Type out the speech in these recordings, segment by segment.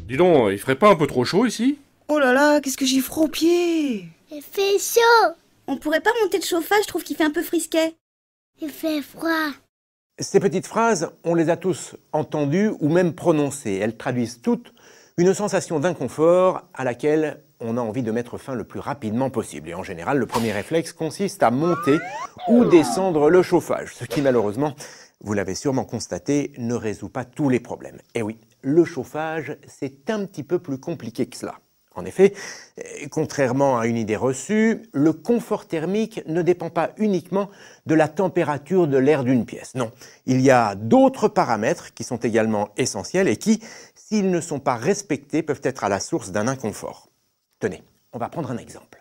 Dis donc, il ferait pas un peu trop chaud ici? Oh là là, qu'est-ce que j'ai froid aux pieds! Il fait chaud. On pourrait pas monter de chauffage, je trouve qu'il fait un peu frisquet. Il fait froid. Ces petites phrases, on les a tous entendues ou même prononcées. Elles traduisent toutes une sensation d'inconfort à laquelle on a envie de mettre fin le plus rapidement possible. Et en général, le premier réflexe consiste à monter ou descendre le chauffage, ce qui malheureusement, vous l'avez sûrement constaté, ne résout pas tous les problèmes. Et oui, le chauffage, c'est un petit peu plus compliqué que cela. En effet, contrairement à une idée reçue, le confort thermique ne dépend pas uniquement de la température de l'air d'une pièce. Non, il y a d'autres paramètres qui sont également essentiels et qui, s'ils ne sont pas respectés, peuvent être à la source d'un inconfort. Tenez, on va prendre un exemple.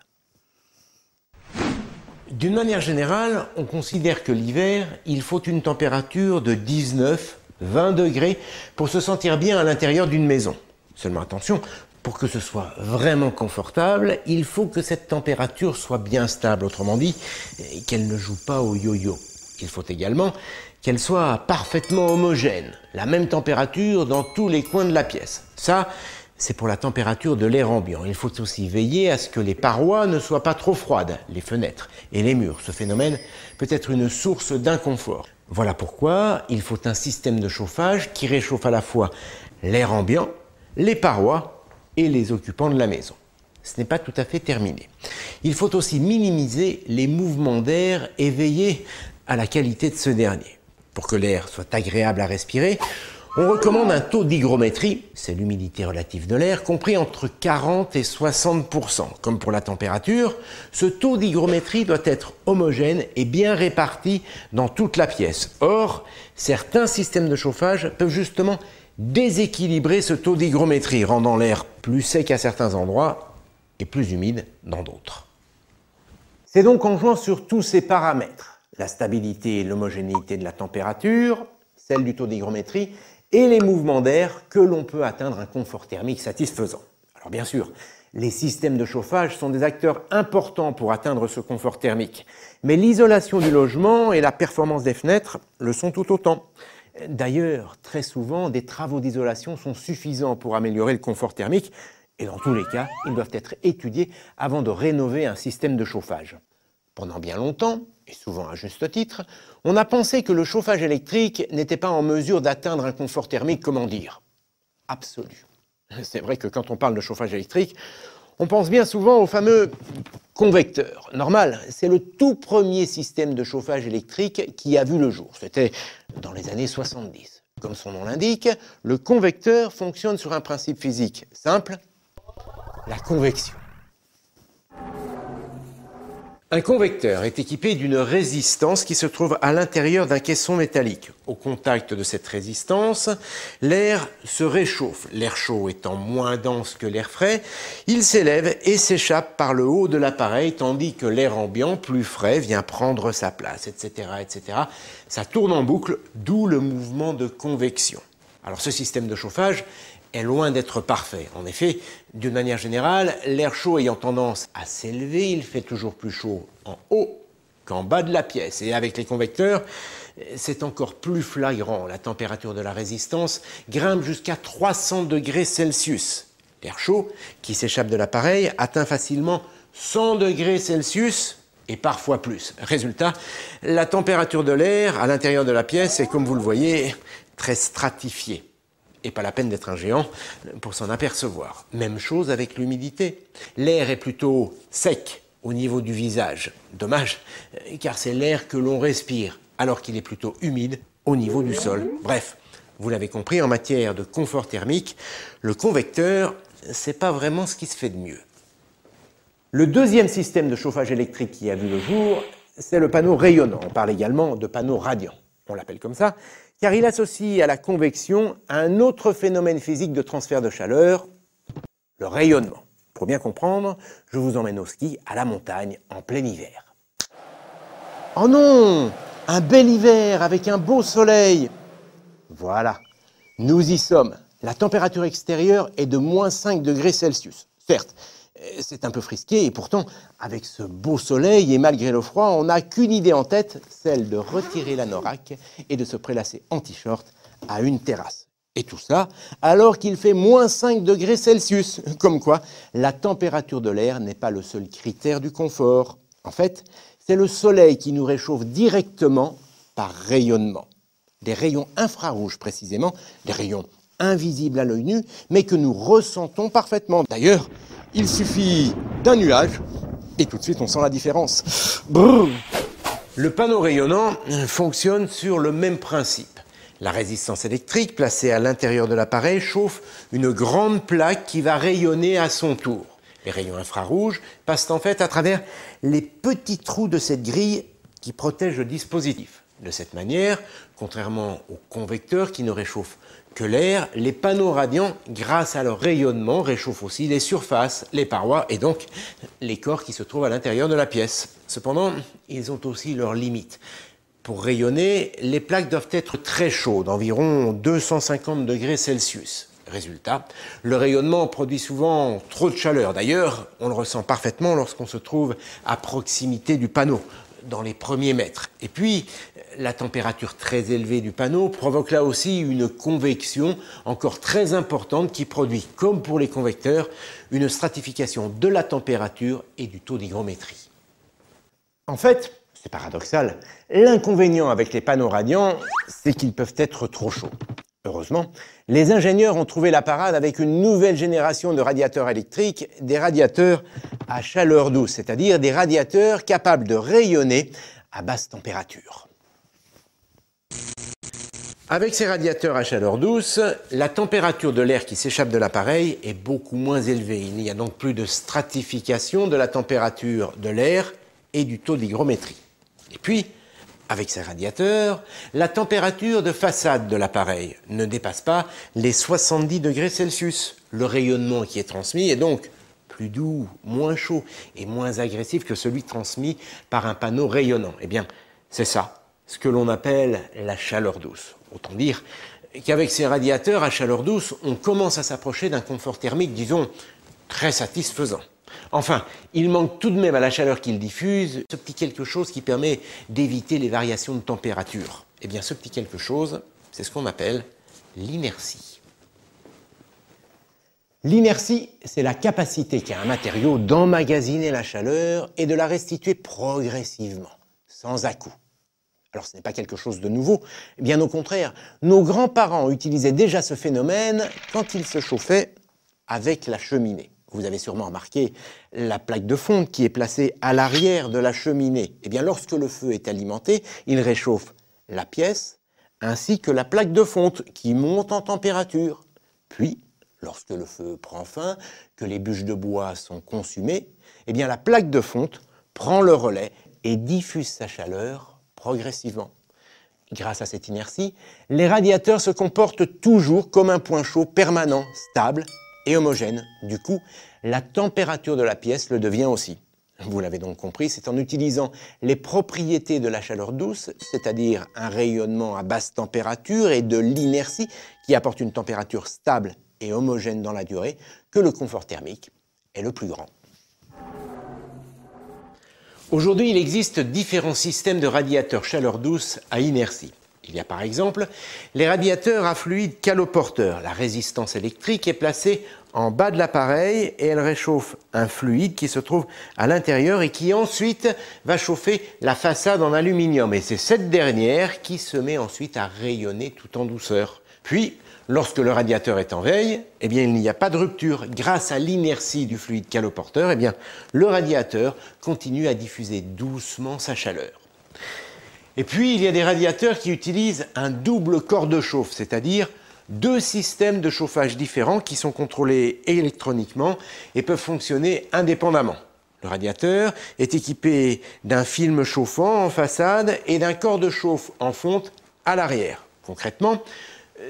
D'une manière générale, on considère que l'hiver, il faut une température de 19-20 degrés pour se sentir bien à l'intérieur d'une maison. Seulement attention, pour que ce soit vraiment confortable, il faut que cette température soit bien stable, autrement dit, qu'elle ne joue pas au yo-yo. Il faut également qu'elle soit parfaitement homogène, la même température dans tous les coins de la pièce. Ça, c'est pour la température de l'air ambiant. Il faut aussi veiller à ce que les parois ne soient pas trop froides, les fenêtres et les murs. Ce phénomène peut être une source d'inconfort. Voilà pourquoi il faut un système de chauffage qui réchauffe à la fois l'air ambiant, les parois et les occupants de la maison. Ce n'est pas tout à fait terminé. Il faut aussi minimiser les mouvements d'air et veiller à la qualité de ce dernier. Pour que l'air soit agréable à respirer, on recommande un taux d'hygrométrie, c'est l'humidité relative de l'air, compris entre 40 et 60%. Comme pour la température, ce taux d'hygrométrie doit être homogène et bien réparti dans toute la pièce. Or, certains systèmes de chauffage peuvent justement déséquilibrer ce taux d'hygrométrie, rendant l'air plus sec à certains endroits et plus humide dans d'autres. C'est donc en jouant sur tous ces paramètres, la stabilité et l'homogénéité de la température, celle du taux d'hygrométrie et les mouvements d'air, que l'on peut atteindre un confort thermique satisfaisant. Alors bien sûr, les systèmes de chauffage sont des acteurs importants pour atteindre ce confort thermique, mais l'isolation du logement et la performance des fenêtres le sont tout autant. D'ailleurs, très souvent, des travaux d'isolation sont suffisants pour améliorer le confort thermique et dans tous les cas, ils doivent être étudiés avant de rénover un système de chauffage. Pendant bien longtemps, et souvent à juste titre, on a pensé que le chauffage électrique n'était pas en mesure d'atteindre un confort thermique, comment dire, absolu. C'est vrai que quand on parle de chauffage électrique, on pense bien souvent au fameux convecteur. Normal, c'est le tout premier système de chauffage électrique qui a vu le jour. C'était dans les années 70. Comme son nom l'indique, le convecteur fonctionne sur un principe physique simple, la convection. Un convecteur est équipé d'une résistance qui se trouve à l'intérieur d'un caisson métallique. Au contact de cette résistance, l'air se réchauffe. L'air chaud étant moins dense que l'air frais, il s'élève et s'échappe par le haut de l'appareil, tandis que l'air ambiant, plus frais, vient prendre sa place, etc., etc. Ça tourne en boucle, d'où le mouvement de convection. Alors ce système de chauffage est loin d'être parfait. En effet, d'une manière générale, l'air chaud ayant tendance à s'élever, il fait toujours plus chaud en haut qu'en bas de la pièce. Et avec les convecteurs, c'est encore plus flagrant. La température de la résistance grimpe jusqu'à 300 degrés Celsius. L'air chaud qui s'échappe de l'appareil atteint facilement 100 degrés Celsius et parfois plus. Résultat, la température de l'air à l'intérieur de la pièce est, comme vous le voyez, très stratifiée. Et pas la peine d'être un géant pour s'en apercevoir. Même chose avec l'humidité. L'air est plutôt sec au niveau du visage. Dommage, car c'est l'air que l'on respire, alors qu'il est plutôt humide au niveau du sol. Bref, vous l'avez compris, en matière de confort thermique, le convecteur, c'est pas vraiment ce qui se fait de mieux. Le deuxième système de chauffage électrique qui a vu le jour, c'est le panneau rayonnant. On parle également de panneau radiant. On l'appelle comme ça, car il associe à la convection un autre phénomène physique de transfert de chaleur, le rayonnement. Pour bien comprendre, je vous emmène au ski, à la montagne, en plein hiver. Oh non! Un bel hiver avec un beau soleil! Voilà, nous y sommes. La température extérieure est de -5 degrés Celsius. Certes, C'est un peu frisqué et pourtant, avec ce beau soleil et malgré le froid, on n'a qu'une idée en tête, celle de retirer l'anorak et de se prélasser en t-shirt à une terrasse. Et tout ça alors qu'il fait moins 5 degrés Celsius. Comme quoi, la température de l'air n'est pas le seul critère du confort. En fait, c'est le soleil qui nous réchauffe directement par rayonnement. Des rayons infrarouges précisément, des rayons invisibles à l'œil nu, mais que nous ressentons parfaitement. D'ailleurs, il suffit d'un nuage et tout de suite on sent la différence. Brrr. Le panneau rayonnant fonctionne sur le même principe. La résistance électrique placée à l'intérieur de l'appareil chauffe une grande plaque qui va rayonner à son tour. Les rayons infrarouges passent en fait à travers les petits trous de cette grille qui protège le dispositif. De cette manière, contrairement aux convecteurs qui ne réchauffent que l'air, les panneaux radiants, grâce à leur rayonnement, réchauffent aussi les surfaces, les parois et donc les corps qui se trouvent à l'intérieur de la pièce. Cependant, ils ont aussi leurs limites. Pour rayonner, les plaques doivent être très chaudes, environ 250 degrés Celsius. Résultat, le rayonnement produit souvent trop de chaleur. D'ailleurs, on le ressent parfaitement lorsqu'on se trouve à proximité du panneau, dans les premiers mètres. Et puis, la température très élevée du panneau provoque là aussi une convection encore très importante qui produit, comme pour les convecteurs, une stratification de la température et du taux d'hygrométrie. En fait, c'est paradoxal, l'inconvénient avec les panneaux radiants, c'est qu'ils peuvent être trop chauds. Heureusement, les ingénieurs ont trouvé la parade avec une nouvelle génération de radiateurs électriques, des radiateurs à chaleur douce, c'est-à-dire des radiateurs capables de rayonner à basse température. Avec ces radiateurs à chaleur douce, la température de l'air qui s'échappe de l'appareil est beaucoup moins élevée. Il n'y a donc plus de stratification de la température de l'air et du taux d'hygrométrie. Et puis, avec ces radiateurs, la température de façade de l'appareil ne dépasse pas les 70 degrés Celsius. Le rayonnement qui est transmis est donc plus doux, moins chaud et moins agressif que celui transmis par un panneau rayonnant. Eh bien, c'est ça, ce que l'on appelle la chaleur douce. Autant dire qu'avec ces radiateurs à chaleur douce, on commence à s'approcher d'un confort thermique, disons, très satisfaisant. Enfin, il manque tout de même à la chaleur qu'il diffuse ce petit quelque chose qui permet d'éviter les variations de température. Eh bien, ce petit quelque chose, c'est ce qu'on appelle l'inertie. L'inertie, c'est la capacité qu'a un matériau d'emmagasiner la chaleur et de la restituer progressivement, sans à-coups. Alors, ce n'est pas quelque chose de nouveau, bien au contraire, nos grands-parents utilisaient déjà ce phénomène quand ils se chauffaient avec la cheminée. Vous avez sûrement remarqué la plaque de fonte qui est placée à l'arrière de la cheminée. Eh bien, lorsque le feu est alimenté, il réchauffe la pièce ainsi que la plaque de fonte qui monte en température. Puis, lorsque le feu prend fin, que les bûches de bois sont consumées, eh bien, la plaque de fonte prend le relais et diffuse sa chaleur progressivement. Grâce à cette inertie, les radiateurs se comportent toujours comme un point chaud permanent, stable et homogène. Du coup, la température de la pièce le devient aussi. Vous l'avez donc compris, c'est en utilisant les propriétés de la chaleur douce, c'est-à-dire un rayonnement à basse température et de l'inertie qui apporte une température stable et homogène dans la durée, que le confort thermique est le plus grand. Aujourd'hui, il existe différents systèmes de radiateurs chaleur douce à inertie. Il y a par exemple les radiateurs à fluide caloporteur. La résistance électrique est placée en bas de l'appareil et elle réchauffe un fluide qui se trouve à l'intérieur et qui ensuite va chauffer la façade en aluminium. Et c'est cette dernière qui se met ensuite à rayonner tout en douceur. Puis, lorsque le radiateur est en veille, eh bien, il n'y a pas de rupture. Grâce à l'inertie du fluide caloporteur, eh bien, le radiateur continue à diffuser doucement sa chaleur. Et puis, il y a des radiateurs qui utilisent un double corps de chauffe, c'est-à-dire deux systèmes de chauffage différents qui sont contrôlés électroniquement et peuvent fonctionner indépendamment. Le radiateur est équipé d'un film chauffant en façade et d'un corps de chauffe en fonte à l'arrière. Concrètement,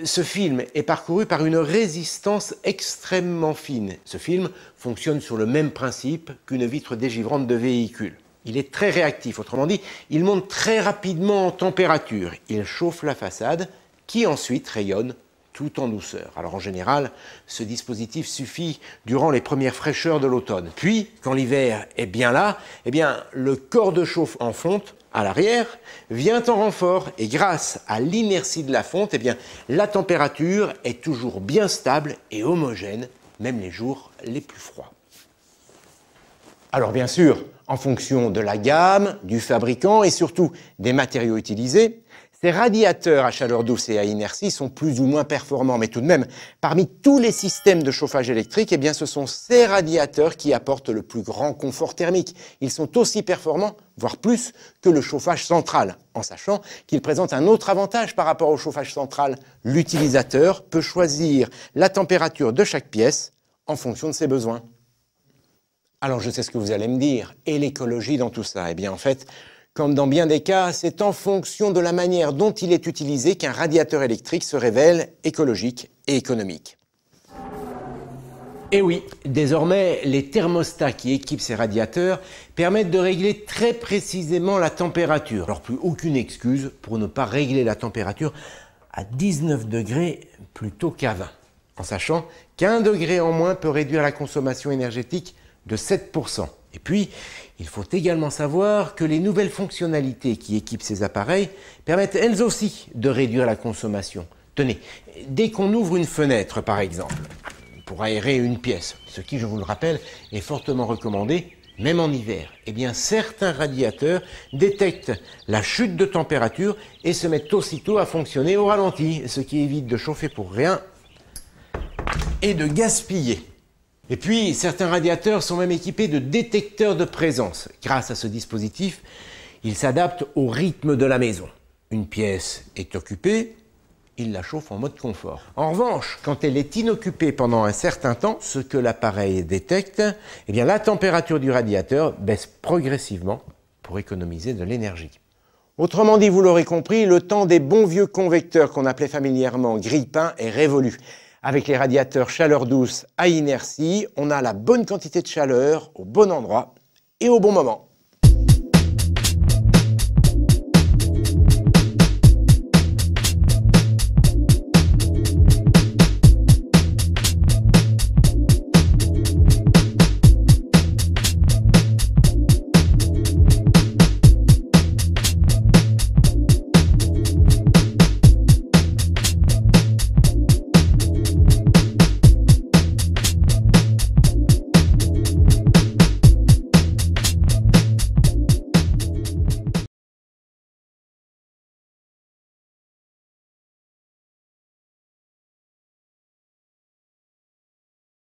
ce film est parcouru par une résistance extrêmement fine. Ce film fonctionne sur le même principe qu'une vitre dégivrante de véhicule. Il est très réactif, autrement dit, il monte très rapidement en température. Il chauffe la façade qui ensuite rayonne tout en douceur. Alors en général, ce dispositif suffit durant les premières fraîcheurs de l'automne. Puis, quand l'hiver est bien là, eh bien, le corps de chauffe en fonte à l'arrière vient en renfort et grâce à l'inertie de la fonte, eh bien, la température est toujours bien stable et homogène, même les jours les plus froids. Alors bien sûr, en fonction de la gamme, du fabricant et surtout des matériaux utilisés, ces radiateurs à chaleur douce et à inertie sont plus ou moins performants. Mais tout de même, parmi tous les systèmes de chauffage électrique, eh bien, ce sont ces radiateurs qui apportent le plus grand confort thermique. Ils sont aussi performants, voire plus, que le chauffage central, en sachant qu'ils présentent un autre avantage par rapport au chauffage central. L'utilisateur peut choisir la température de chaque pièce en fonction de ses besoins. Alors je sais ce que vous allez me dire, et l'écologie dans tout ça? Eh bien en fait, comme dans bien des cas, c'est en fonction de la manière dont il est utilisé qu'un radiateur électrique se révèle écologique et économique. Et oui, désormais, les thermostats qui équipent ces radiateurs permettent de régler très précisément la température. Alors plus aucune excuse pour ne pas régler la température à 19 degrés plutôt qu'à 20, en sachant qu'1 degré en moins peut réduire la consommation énergétique de 7%. Et puis, il faut également savoir que les nouvelles fonctionnalités qui équipent ces appareils permettent elles aussi de réduire la consommation. Tenez, dès qu'on ouvre une fenêtre par exemple, pour aérer une pièce, ce qui, je vous le rappelle, est fortement recommandé, même en hiver, eh bien certains radiateurs détectent la chute de température et se mettent aussitôt à fonctionner au ralenti, ce qui évite de chauffer pour rien et de gaspiller. Et puis, certains radiateurs sont même équipés de détecteurs de présence. Grâce à ce dispositif, ils s'adaptent au rythme de la maison. Une pièce est occupée, il la chauffe en mode confort. En revanche, quand elle est inoccupée pendant un certain temps, ce que l'appareil détecte, eh bien la température du radiateur baisse progressivement pour économiser de l'énergie. Autrement dit, vous l'aurez compris, le temps des bons vieux convecteurs qu'on appelait familièrement grille-pain est révolu. Avec les radiateurs chaleur douce à inertie, on a la bonne quantité de chaleur au bon endroit et au bon moment.